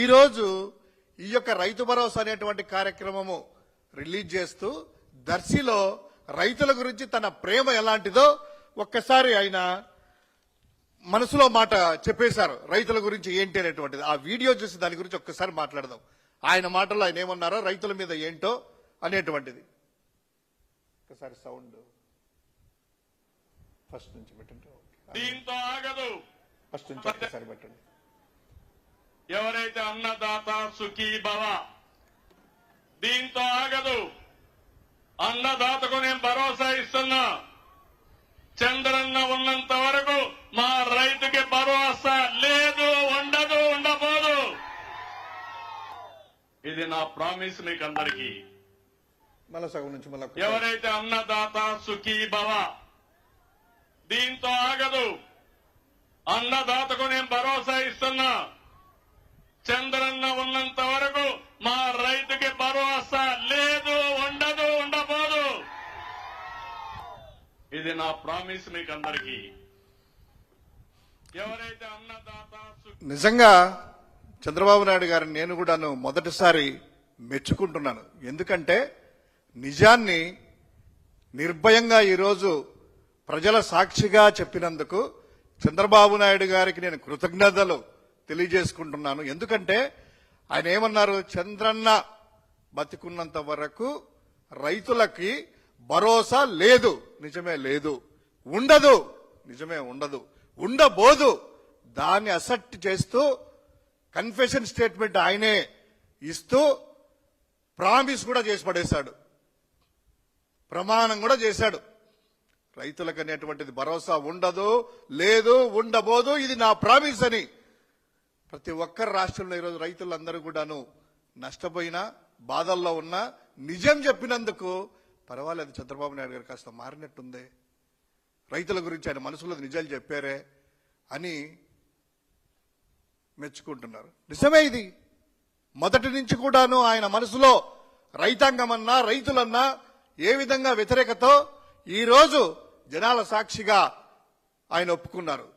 ఈరోజు ఈ యొక్క రైతు భరోసా అనేటువంటి కార్యక్రమము రిలీజ్ చేస్తూ దర్శిలో రైతుల గురించి తన ప్రేమ ఎలాంటిదో ఒక్కసారి ఆయన మనసులో మాట చెప్పేశారు. రైతుల గురించి ఏంటి అనేటువంటిది ఆ వీడియో చూసి దాని గురించి ఒక్కసారి మాట్లాడదాం. ఆయన మాటల్లో ఆయన ఏమన్నారో రైతుల మీద ఏంటో అనేటువంటిది. ఒకసారి సౌండ్ ఫస్ట్ నుంచి పెట్టండి. దీంతో ఆగదు. ఫస్ట్ నుంచి ఒక్కసారి పెట్టండి. ఎవరైతే అన్నదాత సుఖీ భవ, దీంతో ఆగదు. అన్నదాతకు నేను భరోసా ఇస్తున్నా. చంద్రన్న ఉన్నంత వరకు మా రైతుకి భరోసా లేదు, ఉండదు, ఉండబోదు. ఇది నా ప్రామిస్ మీకు అందరికీ. మళ్ళా సగం నుంచి మళ్ళీ ఎవరైతే అన్నదాత సుఖీ భవ, దీంతో ఆగదు. అన్నదాతకు నేను భరోసా ఇస్తున్నా. చంద్రన్న ఉన్నంత వరకు మా రైతుకి భరోసా లేదు, ఉండదు, ఉండబోదు. ఇది నా ప్రామిస్ మీకు అందరికీ. ఎవరైతే అన్నదాత నిజంగా చంద్రబాబు నాయుడు గారిని నేను కూడాను మొదటిసారి మెచ్చుకుంటున్నాను. ఎందుకంటే నిజాన్ని నిర్భయంగా ఈరోజు ప్రజల సాక్షిగా చెప్పినందుకు చంద్రబాబు నాయుడు గారికి నేను కృతజ్ఞతలు తెలియజేసుకుంటున్నాను. ఎందుకంటే ఆయన ఏమన్నారు, చంద్రన్న బతికున్నంత వరకు రైతులకి భరోసా లేదు, నిజమే లేదు, ఉండదు, నిజమే ఉండదు, ఉండబోదు. దాన్ని అసెప్ట్ చేస్తూ కన్ఫెషన్ స్టేట్మెంట్ ఆయనే ఇస్తూ ప్రామిస్ కూడా చేసి పడేశాడు, ప్రమాణం కూడా చేశాడు. రైతులకు అనేటువంటిది భరోసా ఉండదు, లేదు, ఉండబోదు, ఇది నా ప్రామిస్ అని. ప్రతి ఒక్కరు రాష్ట్రంలో ఈరోజు రైతులందరూ కూడాను నష్టపోయినా బాధల్లో ఉన్నా నిజం చెప్పినందుకు పర్వాలేదు, చంద్రబాబు నాయుడు గారు కాస్త మారినట్టుందే, రైతుల గురించి ఆయన మనసులో నిజాలు చెప్పారే అని మెచ్చుకుంటున్నారు. నిజమే, ఇది మొదటి నుంచి కూడాను ఆయన మనసులో రైతాంగం అన్నా రైతులన్నా ఏ విధంగా వ్యతిరేకతో ఈరోజు జనాల సాక్షిగా ఆయన ఒప్పుకున్నారు.